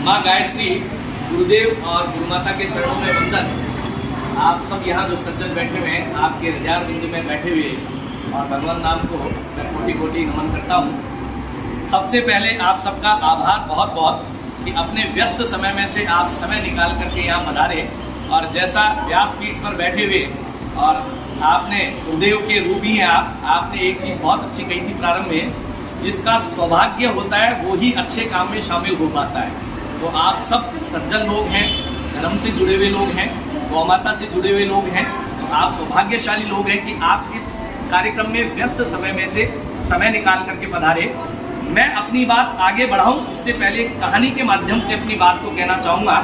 माँ गायत्री, गुरुदेव और गुरुमाता के चरणों में वंदन। आप सब यहाँ जो सज्जन बैठे हुए हैं, आपके हृदय बिंदु में बैठे हुए, और भगवान नाम को मैं कोटि कोटि नमन करता हूँ। सबसे पहले आप सबका आभार बहुत बहुत कि अपने व्यस्त समय में से आप समय निकाल करके यहाँ पधारे, और जैसा व्यासपीठ पर बैठे हुए और आपने गुरुदेव के रूप ही हैं आपने एक चीज़ बहुत अच्छी कही थी प्रारंभ में, जिसका सौभाग्य होता है वो ही अच्छे काम में शामिल हो पाता है। तो आप सब सज्जन लोग हैं, धर्म से जुड़े हुए लोग हैं, गौ माता से जुड़े हुए लोग हैं, तो आप सौभाग्यशाली लोग हैं कि आप इस कार्यक्रम में व्यस्त समय में से समय निकाल करके पधारे। मैं अपनी बात आगे बढ़ाऊं उससे पहले कहानी के माध्यम से अपनी बात को कहना चाहूँगा।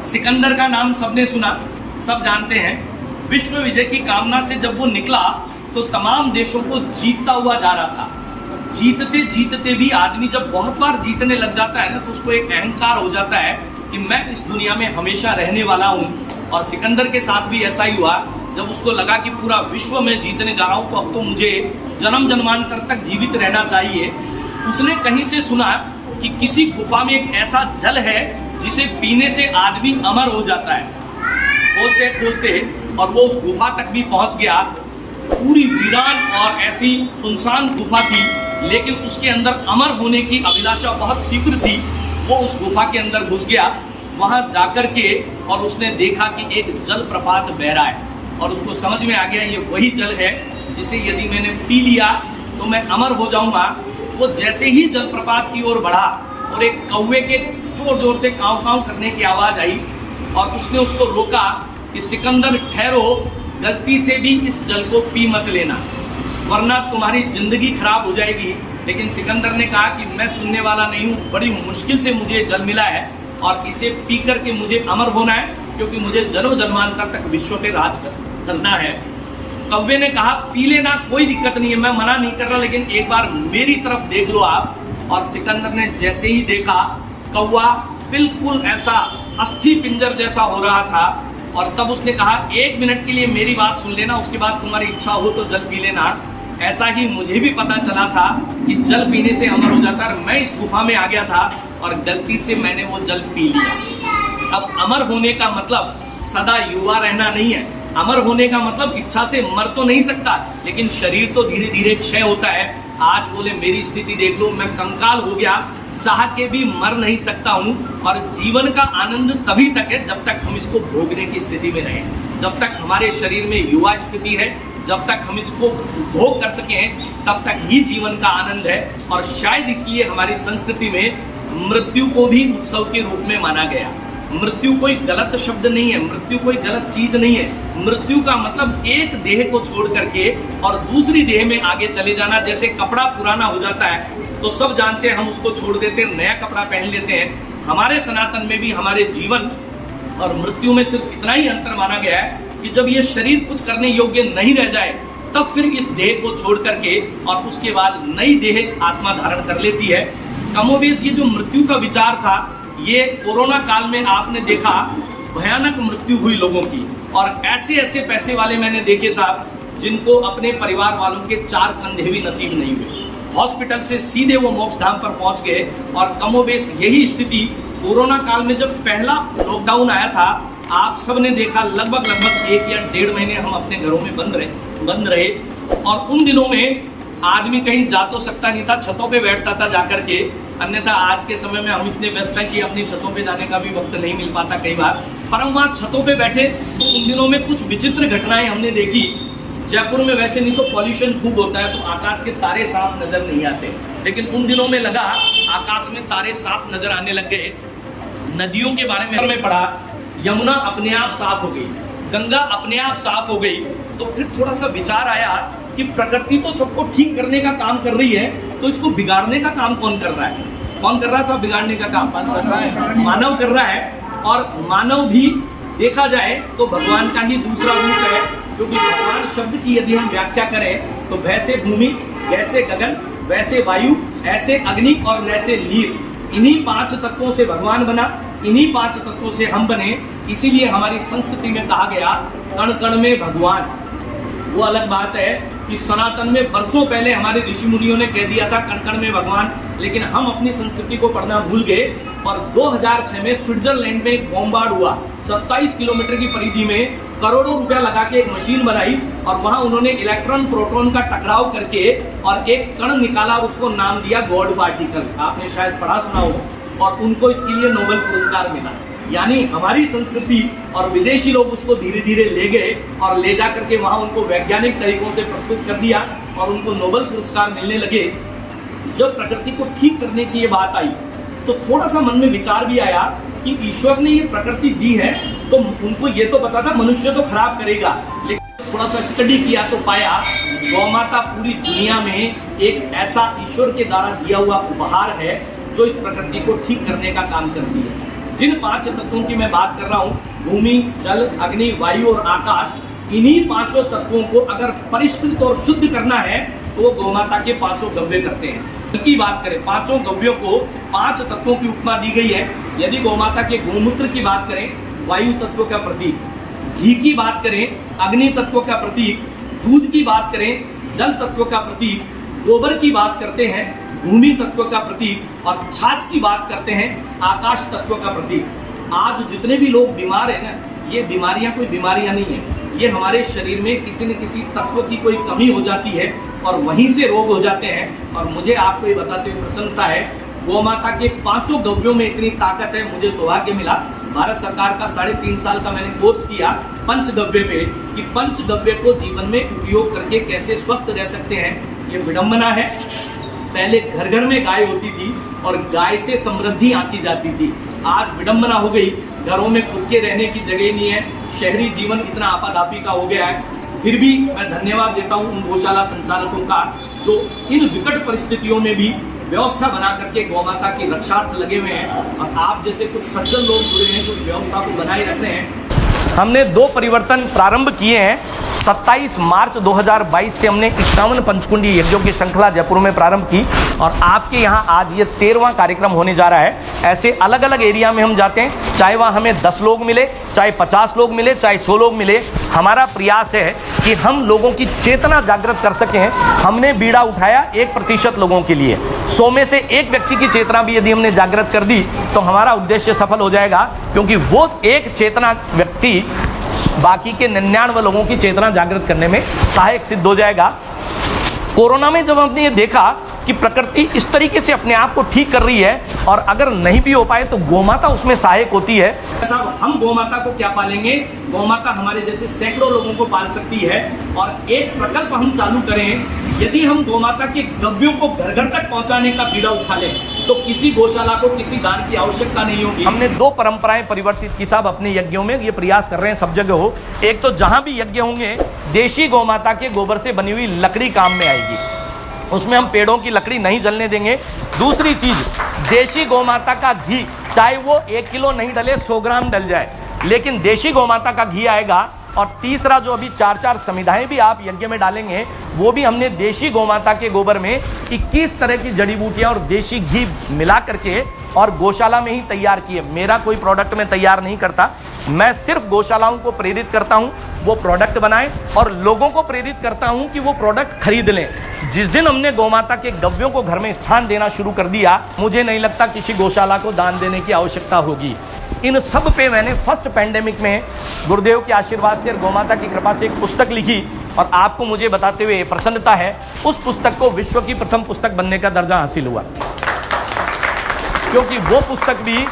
सिकंदर का नाम सबने सुना, सब जानते हैं। विश्व विजय की कामना से जब वो निकला तो तमाम देशों को जीतता हुआ जा रहा था। जीतते जीतते भी आदमी जब बहुत बार जीतने लग जाता है ना, तो उसको एक अहंकार हो जाता है कि मैं इस दुनिया में हमेशा रहने वाला हूँ। और सिकंदर के साथ भी ऐसा ही हुआ। जब उसको लगा कि पूरा विश्व में जीतने जा रहा हूँ, तो अब तो मुझे जन्म जन्मांतर तक जीवित रहना चाहिए। उसने कहीं से सुना कि किसी गुफा में एक ऐसा जल है जिसे पीने से आदमी अमर हो जाता है। खोजते खोजते और वो उस गुफा तक भी पहुंच गया। पूरी वीरान और ऐसी सुनसान गुफा थी, लेकिन उसके अंदर अमर होने की अभिलाषा बहुत तीव्र थी। वो उस गुफा के अंदर घुस गया। वहां जाकर के और उसने देखा कि एक जल प्रपात बह रहा है, और उसको समझ में आ गया ये वही जल है जिसे यदि मैंने पी लिया तो मैं अमर हो जाऊंगा। वो जैसे ही जलप्रपात की ओर बढ़ा और एक कौवे के जोर जोर से काँव काँव करने की आवाज आई, और उसने उसको रोका कि सिकंदर ठहरो, गलती से भी इस जल को पी मत लेना, वरना तुम्हारी जिंदगी खराब हो जाएगी। लेकिन सिकंदर ने कहा कि मैं सुनने वाला नहीं हूँ, बड़ी मुश्किल से मुझे जल मिला है और इसे पी करके मुझे अमर होना है, क्योंकि मुझे जन्म जन्मांतर तक विश्व पे राज करना है। कौवे ने कहा पी लेना, कोई दिक्कत नहीं है, मैं मना नहीं कर रहा, लेकिन एक बार मेरी तरफ देख लो आप। और सिकंदर ने जैसे ही देखा, कौवा बिल्कुल ऐसा अस्थि पिंजर जैसा हो रहा था। और तब उसने कहा 1 मिनट के लिए मेरी बात सुन लेना, उसके बाद तुम्हारी इच्छा हो तो जल पी लेना। ऐसा ही मुझे भी पता चला था कि जल पीने से अमर हो जाता है। मैं इस गुफा में आ गया था और गलती से मैंने वो जल पी लिया। अब अमर होने का मतलब सदा युवा रहना नहीं है। अमर होने का मतलब इच्छा से मर तो नहीं सकता, लेकिन शरीर तो धीरे धीरे क्षय होता है। आज बोले मेरी स्थिति देख लो, मैं कंकाल हो गया, चाह के भी मर नहीं सकता हूँ। और जीवन का आनंद तभी तक है जब तक हम इसको भोगने की स्थिति में रहें। जब तक हमारे शरीर में युवा स्थिति है, जब तक हम इसको भोग कर सकें, तब तक ही जीवन का आनंद है। और शायद इसलिए हमारी संस्कृति में मृत्यु को भी उत्सव के रूप में माना गया। मृत्यु कोई गलत शब्द नहीं है, मृत्यु कोई गलत चीज नहीं है। मृत्यु का मतलब एक देह को छोड़ करके और दूसरी देह में आगे चले जाना। जैसे कपड़ा पुराना हो जाता है तो सब जानते हैं, हम उसको छोड़ देते हैं, नया कपड़ा पहन लेते हैं। हमारे सनातन में भी हमारे जीवन और मृत्यु में सिर्फ इतना ही अंतर माना गया है कि जब ये शरीर कुछ करने योग्य नहीं रह जाए, तब फिर इस देह को छोड़ करके और उसके बाद नई देह आत्मा धारण कर लेती है। कमोबेश ये जो मृत्यु का विचार था, ये कोरोना काल में आपने देखा भयानक मृत्यु हुई लोगों की। और ऐसे ऐसे पैसे वाले मैंने देखे साहब, जिनको अपने परिवार वालों के 4 कंधे भी नसीब नहीं हुए। हॉस्पिटल से सीधे वो मोक्ष धाम पर पहुंच गए। और कमोबेश यही स्थिति कोरोना काल में जब पहला लॉकडाउन आया था, आप सब ने देखा लगभग 1 या 1.5 महीने हम अपने घरों में बंद रहे। और उन दिनों में आदमी कहीं जा तो सकता नहीं था, छतों पे बैठता था जाकर के। अन्यथा आज के समय में हम इतने व्यस्त हैं कि अपनी छतों पे जाने का भी वक्त नहीं मिल पाता कई बार। पर हम वहाँ छतों पे बैठे तो उन दिनों में कुछ विचित्र घटनाएं हमने देखी। जयपुर में वैसे नहीं तो पॉल्यूशन खूब होता है, तो आकाश के तारे साफ नजर नहीं आते, लेकिन उन दिनों में लगा आकाश में तारे साफ नजर आने लग गए। नदियों के बारे में पढ़ा, यमुना अपने आप साफ हो गई, गंगा अपने आप साफ हो गई। तो फिर थोड़ा सा विचार आया कि प्रकृति तो सबको ठीक करने का काम कर रही है, तो इसको बिगाड़ने का काम कौन कर रहा है? कौन कर रहा है साहब बिगाड़ने का काम? मानव कर रहा है। और मानव भी देखा जाए तो भगवान का ही दूसरा रूप है, क्योंकि भगवान शब्द की यदि हम व्याख्या करें तो वैसे भूमि, जैसे गगन, वैसे वायु, ऐसे अग्नि और वैसे नीर, इन्हीं 5 तत्वों से भगवान बना, इन्हीं 5 तत्वों से हम बने। इसीलिए हमारी संस्कृति में कहा गया कण कण में भगवान। वो अलग बात है कि सनातन में वर्षों पहले हमारे ऋषि मुनियों ने कह दिया था कण कण में भगवान, लेकिन हम अपनी संस्कृति को पढ़ना भूल गए और 2006 में स्विट्जरलैंड में एक बॉम्बार्ड हुआ। 27 किलोमीटर की परिधि में करोड़ों रुपया लगा के एक मशीन बनाई और वहां उन्होंने इलेक्ट्रॉन प्रोटॉन का टकराव करके और एक कण निकाला और उसको नाम दिया गॉड पार्टिकल। आपने शायद पढ़ा सुना हो और उनको इसके लिए नोबेल पुरस्कार मिला। यानी हमारी संस्कृति और विदेशी लोग उसको धीरे धीरे ले गए और ले जा करके वहां उनको वैज्ञानिक तरीकों से प्रस्तुत कर दिया और उनको नोबेल पुरस्कार मिलने लगे। जब प्रकृति को ठीक करने की ये बात आई तो थोड़ा सा मन में विचार भी आया कि ईश्वर ने ये प्रकृति दी है तो उनको ये तो पता था मनुष्य तो खराब करेगा, लेकिन थोड़ा सा स्टडी किया तो पाया गौमाता पूरी दुनिया में एक ऐसा ईश्वर के द्वारा दिया हुआ उपहार है जो इस प्रकृति को ठीक करने का काम करती है। जिन 5 तत्वों की मैं बात कर रहा हूँ, भूमि, जल, अग्नि, वायु और आकाश, इन्हीं 5 तत्वों को अगर परिष्कृत और शुद्ध करना है तो वो गौमाता के 5 गव्य करते हैं। की बात करें 5 गव्यों को 5 तत्वों की उपमा दी गई है। यदि गौमाता के गोमूत्र की बात करें, वायु तत्व का प्रतीक, घी की बात करें, अग्नि तत्व का प्रतीक, दूध की बात करें, जल तत्व का प्रतीक, गोबर की बात करते हैं, भूमि तत्व का प्रतीक और छाछ की बात करते हैं, आकाश तत्व का प्रतीक। आज जितने भी लोग बीमार हैं ना, ये बीमारियां कोई बीमारियां नहीं है, ये हमारे शरीर में किसी न किसी तत्व की कोई कमी हो जाती है और वहीं से रोग हो जाते हैं। और मुझे आपको ये बताते हुए प्रसन्नता है, गौमाता के 5 गव्यों में इतनी ताकत है। मुझे सौभाग्य मिला, भारत सरकार का 3.5 साल का मैंने कोर्स किया पंचगव्य पे कि पंचगव्य को जीवन में उपयोग करके कैसे स्वस्थ रह सकते हैं। ये विडंबना है, पहले घर घर में गाय होती थी और गाय से समृद्धि आती जाती थी। आज विडंबना हो गई, घरों में खुद के रहने की जगह नहीं है, शहरी जीवन इतना आपाधापी का हो गया है। फिर भी मैं धन्यवाद देता हूँ उन गौशाला संचालकों का जो इन विकट परिस्थितियों में भी व्यवस्था बना करके गौमाता की रक्षार्थ लगे हुए हैं और आप जैसे कुछ सज्जन लोग जुड़े हैं तो उस व्यवस्था को बनाए रख रहे हैं। हमने 2 परिवर्तन प्रारंभ किए हैं। 27 मार्च 2022 से हमने 51 पंचकुंडी यज्ञों की श्रृंखला जयपुर में प्रारंभ की और आपके यहाँ आज ये 13वां कार्यक्रम होने जा रहा है। ऐसे अलग अलग एरिया में हम जाते हैं, चाहे वहाँ हमें 10 लोग मिले, चाहे 50 लोग मिले, चाहे 100 लोग मिले, हमारा प्रयास है कि हम लोगों की चेतना जागृत कर सकें। हमने बीड़ा उठाया 1% लोगों के लिए, 100 में से 1 व्यक्ति की चेतना भी यदि हमने जागृत कर दी तो हमारा उद्देश्य सफल हो जाएगा, क्योंकि वो एक चेतना व्यक्ति बाकी के 99 लोगों की चेतना जागृत करने में सहायक सिद्ध हो जाएगा। कोरोना में जब हमने ये देखा कि प्रकृति इस तरीके से अपने आप को ठीक कर रही है और अगर नहीं भी हो पाए तो गौमाता उसमें सहायक होती है। साहब, हम गौमाता को क्या पालेंगे? गौमाता हमारे जैसे सैकड़ों लोगों को पाल सकती है और एक प्रकल्प हम चालू करें, यदि हम गौमाता के गव्यों को घर घर तक पहुंचाने का बीड़ा उठा लें तो किसी गौशाला को किसी दान की आवश्यकता नहीं होगी। हमने 2 परंपराएं परिवर्तित की साहब अपने यज्ञों में, ये प्रयास कर रहे हैं सब जगह हो। एक तो जहां भी यज्ञ होंगे देशी गौमाता के गोबर से बनी हुई लकड़ी काम में आएगी, उसमें हम पेड़ों की लकड़ी नहीं जलने देंगे। दूसरी चीज, देशी गौमाता का घी, चाहे वो 1 किलो नहीं डले 100 ग्राम डल जाए, लेकिन देशी गौमाता का घी आएगा। और तीसरा, जो अभी 4 समिधाएं भी आप यज्ञ में डालेंगे, वो भी हमने देशी गौमाता के गोबर में 21 तरह की जड़ी बूटियां और देशी घी मिला करके और गौशाला में ही तैयार किए। मेरा कोई प्रोडक्ट में तैयार नहीं करता, मैं सिर्फ गौशालाओं को प्रेरित करता हूं वो प्रोडक्ट बनाएं और लोगों को प्रेरित करता हूं कि वो प्रोडक्ट खरीद लें। जिस दिन हमने गौमाता के गव्यों को घर में स्थान देना शुरू कर दिया, मुझे नहीं लगता किसी गौशाला को दान देने की आवश्यकता होगी। इन सब पे मैंने फर्स्ट पैंडेमिक में गुरुदेव के आशीर्वाद से और गौमाता की कृपा से एक पुस्तक लिखी और आपको मुझे बताते हुए प्रसन्नता है, उस पुस्तक को विश्व की प्रथम पुस्तक बनने का दर्जा हासिल हुआ, क्योंकि वो पुस्तक भी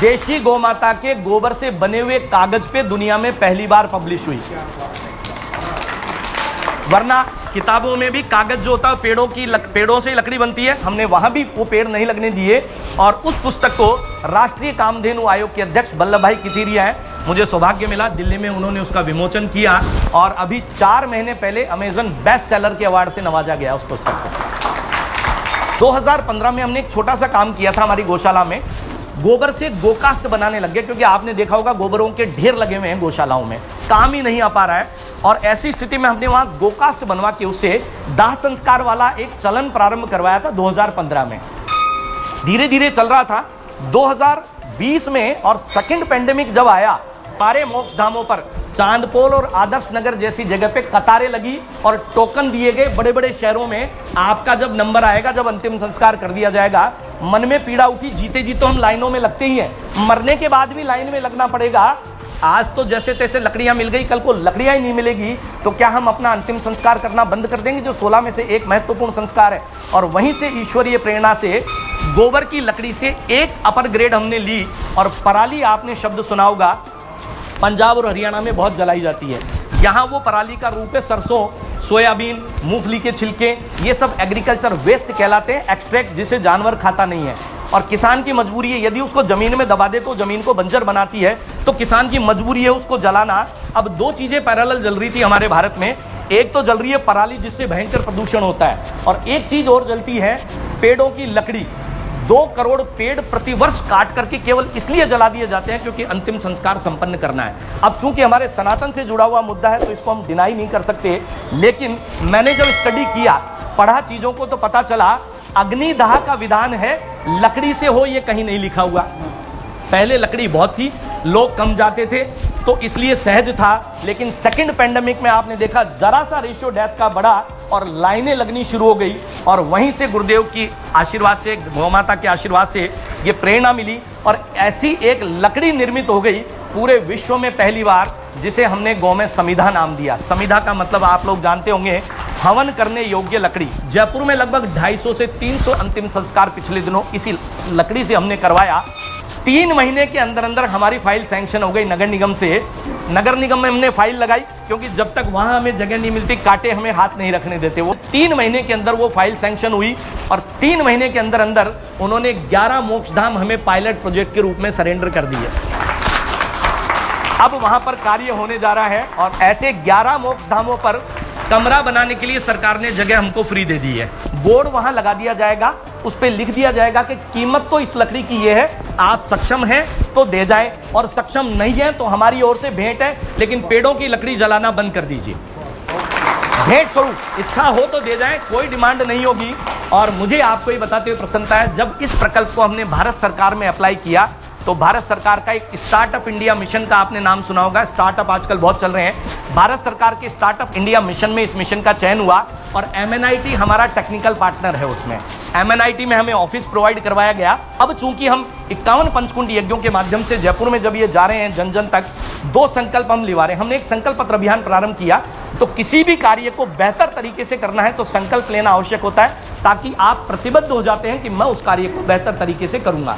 देशी गौमाता के गोबर से बने हुए कागज पे दुनिया में पहली बार पब्लिश हुई। वरना किताबों में भी कागज जो होता है पेड़ों से लकड़ी बनती है, हमने वहां भी वो पेड़ नहीं लगने दिए। और उस पुस्तक को राष्ट्रीय कामधेनु आयोग के अध्यक्ष वल्लभ भाई किथिरिया हैं, मुझे सौभाग्य मिला, दिल्ली में उन्होंने उसका विमोचन किया और अभी 4 महीने पहले अमेजन बेस्ट सेलर के अवार्ड से नवाजा गया उस पुस्तक को। 2015 में हमने एक छोटा सा काम किया था हमारी गौशाला में, गोबर से गोकास्ट बनाने लग गए, क्योंकि आपने देखा होगा गोबरों के ढेर लगे हुए हैं गौशालाओं में, काम ही नहीं आ पा रहा है। और ऐसी स्थिति में हमने वहां गोकास्ट बनवा के उससे दाह संस्कार वाला एक चलन प्रारंभ करवाया था 2015 में। धीरे धीरे चल रहा था। 2020 में और सेकंड पेंडेमिक जब आया हमारे मोक्ष धामों पर चांदपोल और आदर्श नगर जैसी जगह पे कतारें लगी और टोकन दिए गए। बड़े बड़े शहरों में आपका जब नंबर आएगा, जब अंतिम संस्कार कर दिया जाएगा, मन में पीड़ा उठी। जीते जी तो हम लाइनों में लगते ही हैं, मरने के बाद भी लाइन में लगना पड़ेगा। आज तो जैसे तैसे लकड़ियां मिल गई, कल को लकड़ियां ही नहीं मिलेगी तो क्या हम अपना अंतिम संस्कार करना बंद कर देंगे, जो 16 में से एक महत्वपूर्ण संस्कार है। और वहीं से ईश्वरीय प्रेरणा से गोबर की लकड़ी से एक अपर ग्रेड हमने ली। और पराली, आपने शब्द सुना होगा, पंजाब और हरियाणा में बहुत जलाई जाती है। यहाँ वो पराली का रूप है सरसों, सोयाबीन, मूंगफली के छिलके, ये सब एग्रीकल्चर वेस्ट कहलाते हैं, एक्सट्रैक्ट जिसे जानवर खाता नहीं है। और किसान की मजबूरी है, यदि उसको जमीन में दबा दे तो जमीन को बंजर बनाती है, तो किसान की मजबूरी है उसको जलाना। अब दो चीजें पैरेलल जल रही थी हमारे भारत में। एक तो जल रही है पराली जिससे भयंकर प्रदूषण होता है, और एक चीज और जलती है पेड़ों की लकड़ी। 2 करोड़ पेड़ प्रतिवर्ष काट करके केवल इसलिए जला दिए जाते हैं क्योंकि अंतिम संस्कार संपन्न करना है। अब चूंकि हमारे सनातन से जुड़ा हुआ मुद्दा है तो इसको हम डिनाई नहीं कर सकते, लेकिन मैंने जब स्टडी किया, पढ़ा चीजों को, तो पता चला अग्निदाह का विधान है, लकड़ी से हो ये कहीं नहीं लिखा हुआ। पहले लकड़ी बहुत थी, लोग कम जाते थे तो इसलिए सहज था, लेकिन सेकंड पैंडेमिक में आपने देखा जरा सा रेशियो डेथ का बढ़ा और लाइनें लगनी शुरू हो गई। और वहीं से गुरुदेव की आशीर्वाद से, गौ माता के आशीर्वाद से ये प्रेरणा मिली और ऐसी एक लकड़ी निर्मित हो गई पूरे विश्व में पहली बार, जिसे हमने गौ में समिधा नाम दिया। समिधा का मतलब आप लोग जानते होंगे, हवन करने योग्य लकड़ी। जयपुर में लगभग 250 से 300 अंतिम संस्कार पिछले दिनों इसी लकड़ी से हमने करवाया। 3 महीने के अंदर अंदर हमारी फाइल सैंक्शन हो गई नगर निगम से। नगर निगम में हमने फाइल लगाई क्योंकि जब तक वहां हमें जगह नहीं मिलती, कांटे हमें हाथ नहीं रखने देते। वो 3 महीने के अंदर वो फाइल सैंक्शन हुई और 3 महीने के अंदर अंदर उन्होंने 11 मोक्षधाम हमें पायलट प्रोजेक्ट के रूप में सरेंडर कर दिए। अब वहां पर कार्य होने जा रहा है और ऐसे 11 मोक्षधामों पर कमरा बनाने के लिए सरकार ने जगह हमको फ्री दे दी है। बोर्ड वहां लगा दिया जाएगा, उस पर लिख दिया जाएगा कि कीमत तो इस लकड़ी की ये है, आप सक्षम हैं तो दे जाएं और सक्षम नहीं है तो हमारी ओर से भेंट है, लेकिन पेड़ों की लकड़ी जलाना बंद कर दीजिए। भेंट स्वरूप, इच्छा हो तो दे जाएं, कोई डिमांड नहीं होगी। और मुझे आपको ये बताते हुए प्रसन्नता है, जब इस प्रकल्प को हमने भारत सरकार में अप्लाई किया तो भारत सरकार का एक स्टार्टअप इंडिया मिशन का आपने नाम सुना होगा। स्टार्टअप आजकल बहुत चल रहे हैं। भारत सरकार के स्टार्टअप इंडिया मिशन में इस मिशन का चयन हुआ और MNIT हमारा टेक्निकल पार्टनर है उसमें। MNIT में हमें ऑफिस प्रोवाइड करवाया गया। अब चूंकि हम 51 पंचकुंड यज्ञों के माध्यम से जयपुर में जब ये जा रहे हैं जन जन तक, 2 संकल्प हम लिवा रहे हैं। हमने एक संकल्प पत्र अभियान प्रारंभ किया। तो किसी भी कार्य को बेहतर तरीके से करना है तो संकल्प लेना आवश्यक होता है, ताकि आप प्रतिबद्ध हो जाते हैं कि मैं उस कार्य को बेहतर तरीके से करूंगा।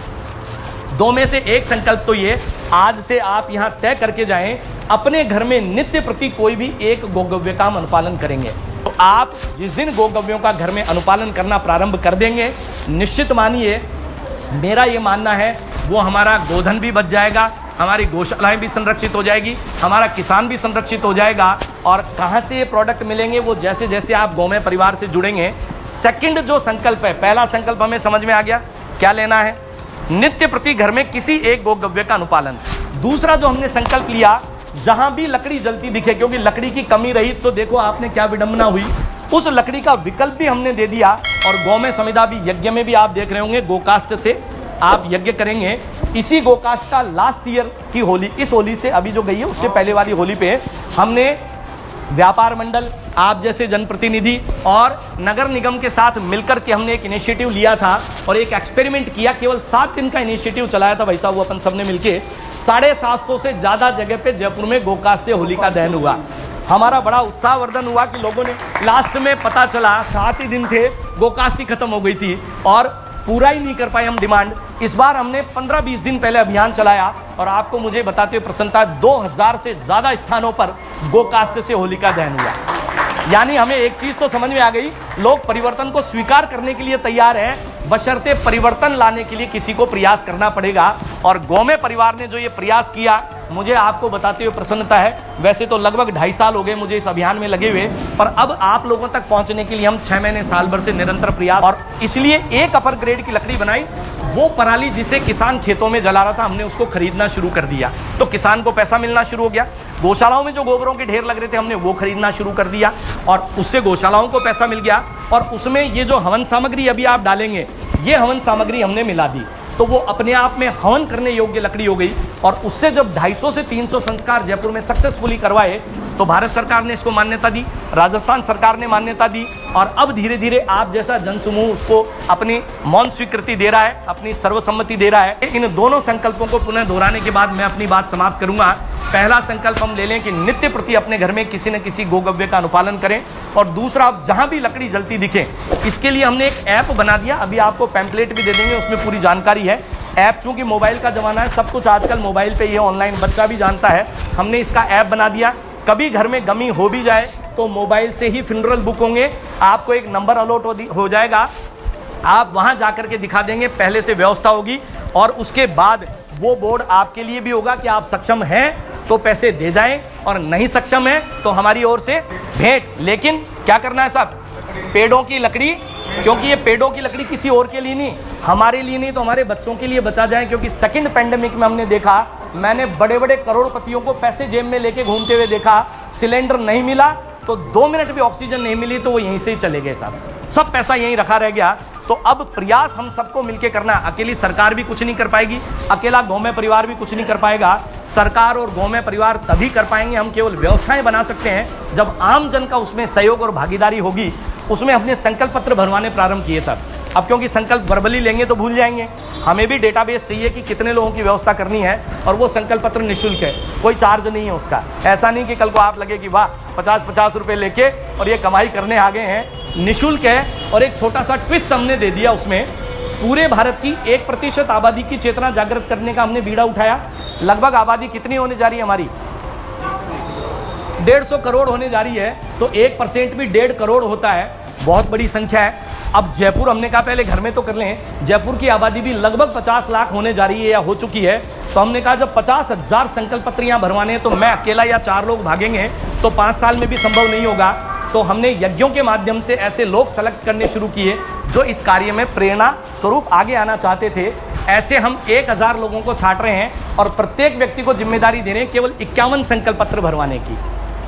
2 में से एक संकल्प तो ये, आज से आप यहां तय करके जाएं, अपने घर में नित्य प्रति कोई भी एक गोगव्य का अनुपालन करेंगे। तो आप जिस दिन गोगव्यों का घर में अनुपालन करना प्रारंभ कर देंगे, निश्चित मानिए, मेरा ये मानना है, वो हमारा गोधन भी बच जाएगा, हमारी गौशालाएं भी संरक्षित हो जाएगी, हमारा किसान भी संरक्षित हो जाएगा। और कहां से ये प्रोडक्ट मिलेंगे, वो जैसे जैसे आप गौमय परिवार से जुड़ेंगे। सेकंड जो संकल्प है, पहला संकल्प हमें समझ में आ गया, क्या लेना है, नित्य प्रति घर में किसी एक गोगव्य का अनुपालन। दूसरा जो हमने संकल्प लिया, जहां भी लकड़ी जलती दिखे, क्योंकि लकड़ी की कमी रही तो देखो आपने क्या विडंबना हुई, उस लकड़ी का विकल्प भी हमने दे दिया। और गौ में समिधा भी, यज्ञ में भी आप देख रहे होंगे गोकाष्ठ से आप यज्ञ करेंगे। इसी गोकाष्ठ का लास्ट ईयर की होली, इस होली से अभी जो गई है उससे पहले वाली होली पे हमने व्यापार मंडल, आप जैसे जनप्रतिनिधि और नगर निगम के साथ मिलकर के हमने एक इनिशिएटिव लिया था और एक एक्सपेरिमेंट किया। केवल 7 दिन का इनिशिएटिव चलाया था भाई साहब, वो अपन सबने मिलके 750 से ज्यादा जगह पे जयपुर में गोकाष्ठ से होली का दहन हुआ। हमारा बड़ा उत्साहवर्धन हुआ कि लोगों ने, लास्ट में पता चला 7 ही दिन थे, गोकाष्ठ ही खत्म हो गई थी और पूरा ही नहीं कर पाए हम डिमांड। इस बार हमने 15-20 दिन पहले अभियान चलाया और आपको मुझे बताते हुए प्रसन्नता, 2000 से ज्यादा स्थानों पर गोकाष्ठ से होली का दहन हुआ। यानी हमें एक चीज तो समझ में आ गई, लोग परिवर्तन को स्वीकार करने के लिए तैयार हैं, बशर्ते परिवर्तन लाने के लिए किसी को प्रयास करना पड़ेगा। और गौमय परिवार ने जो ये प्रयास किया, मुझे आपको बताते हुए प्रसन्नता है। वैसे तो लगभग 2.5 साल हो गए मुझे इस अभियान में लगे हुए, पर अब आप लोगों तक पहुंचने के लिए हम 6 महीने साल भर से निरंतर प्रयास, और इसलिए एक अपर ग्रेड की लकड़ी बनाई। वो पराली जिसे किसान खेतों में जला रहा था, हमने उसको खरीदना शुरू कर दिया, तो किसान को पैसा मिलना शुरू हो गया। गौशालाओं में जो गोबरों के ढेर लग रहे थे, हमने वो खरीदना शुरू कर दिया और उससे गौशालाओं को पैसा मिल गया। और उसमें ये जो हवन सामग्री अभी आप डालेंगे, ये हवन सामग्री हमने मिला दी। तो वो अपने आप में हवन करने योग्य लकड़ी हो गई। और उससे जब 250 से 300 संस्कार जयपुर में सक्सेसफुली करवाए तो भारत सरकार ने इसको मान्यता दी, राजस्थान सरकार ने मान्यता दी, और अब धीरे धीरे आप जैसा जनसमूह उसको अपनी मौन स्वीकृति दे रहा है, अपनी सर्वसम्मति दे रहा है। इन दोनों संकल्पों को पुनः दोहराने के बाद मैं अपनी बात समाप्त करूंगा। पहला संकल्प हम ले लें कि नित्य प्रति अपने घर में किसी न किसी गोगव्य का अनुपालन करें, और दूसरा, आप जहां भी लकड़ी जलती दिखे, इसके लिए हमने एक ऐप बना दिया। अभी आपको पैम्पलेट भी दे देंगे, उसमें पूरी जानकारी है। ऐप, चूंकि मोबाइल का जमाना है, सब कुछ आजकल मोबाइल पे ही है, ऑनलाइन बच्चा भी जानता है। हमने इसका ऐप बना दिया। कभी घर में गमी हो भी जाए तो मोबाइल से ही फ्यूनरल बुक होंगे, आपको एक नंबर अलॉट हो जाएगा, आप वहां जाकर के दिखा देंगे, पहले से व्यवस्था होगी। और उसके बाद वो बोर्ड आपके लिए भी होगा कि आप सक्षम हैं तो पैसे दे जाएं, और नहीं सक्षम है तो हमारी ओर से भेंट। लेकिन क्या करना है साहब, पेड़ों की लकड़ी, क्योंकि ये पेड़ों की लकड़ी किसी और के लिए नहीं, हमारे लिए नहीं, तो हमारे बच्चों के लिए बचा जाए। क्योंकि सेकंड पैंडेमिक में हमने देखा, मैंने बड़े बड़े करोड़पतियों को पैसे जेब में लेके घूमते हुए देखा, सिलेंडर नहीं मिला तो 2 मिनट भी ऑक्सीजन नहीं मिली तो वो यहीं से ही चले गए साहब, सब पैसा यहीं रखा रह गया। तो अब प्रयास हम सबको मिलकर करना है। अकेली सरकार भी कुछ नहीं कर पाएगी, अकेला गौमय परिवार भी कुछ नहीं कर पाएगा। सरकार और गौमय परिवार तभी कर पाएंगे, हम केवल व्यवस्थाएं बना सकते हैं जब आम जन का उसमें सहयोग और भागीदारी होगी। उसमें हमने संकल्प पत्र भरवाने प्रारंभ किए सर। अब क्योंकि संकल्प वर्बली लेंगे तो भूल जाएंगे, हमें भी डेटाबेस चाहिए कि कितने लोगों की व्यवस्था करनी है, और वो संकल्प पत्र निःशुल्क है, कोई चार्ज नहीं है उसका। ऐसा नहीं कि कल को आप लगे कि वाह 50-50 रुपये लेके और ये कमाई करने आ गए हैं, निःशुल्क है। और एक छोटा सा ट्विस्ट हमने दे दिया उसमें, पूरे भारत की 1% आबादी की चेतना जागृत करने का हमने बीड़ा उठाया। लगभग आबादी कितनी होने जा रही है हमारी, 150 करोड़ होने जा रही है, तो 1% भी 1.5 करोड़ होता है, बहुत बड़ी संख्या है। अब जयपुर, हमने कहा पहले घर में तो कर लें, जयपुर की आबादी भी लगभग 50 लाख होने जा रही है या हो चुकी है। तो हमने कहा जब 50,000 संकल्प पत्र यहाँ भरवाने हैं तो मैं अकेला या 4 लोग भागेंगे तो 5 साल में भी संभव नहीं होगा। तो हमने यज्ञों के माध्यम से ऐसे लोग सेलेक्ट करने शुरू किए जो इस कार्य में प्रेरणा स्वरूप आगे आना चाहते थे। ऐसे हम 1000 लोगों को छांट रहे हैं और प्रत्येक व्यक्ति को जिम्मेदारी दे रहे हैं केवल 51 संकल्प पत्र भरवाने की।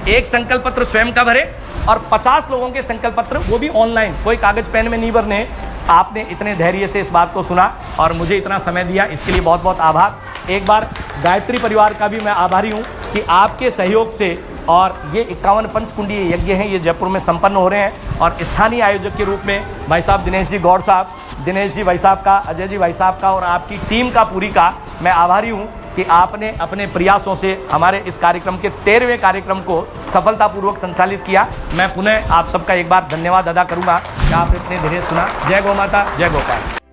एक संकल्प पत्र स्वयं का भरे और 50 लोगों के संकल्प पत्र, वो भी ऑनलाइन, कोई कागज पेन में नहीं भरने। आपने इतने धैर्य से इस बात को सुना और मुझे इतना समय दिया, इसके लिए बहुत बहुत आभार। एक बार गायत्री परिवार का भी मैं आभारी हूँ कि आपके सहयोग से और ये 51 पंचकुंडीय यज्ञ हैं, ये जयपुर में संपन्न हो रहे हैं। और स्थानीय आयोजक के रूप में भाई साहब दिनेश जी गौड़ साहब, दिनेश जी भाई साहब का, अजय जी भाई साहब का और आपकी टीम का पूरी का मैं आभारी हूँ कि आपने अपने प्रयासों से हमारे इस कार्यक्रम के 13वें कार्यक्रम को सफलतापूर्वक संचालित किया। मैं पुनः आप सबका एक बार धन्यवाद अदा करूँगा कि आपने इतने धैर्य सुना। जय गौ माता, जय गोपाल।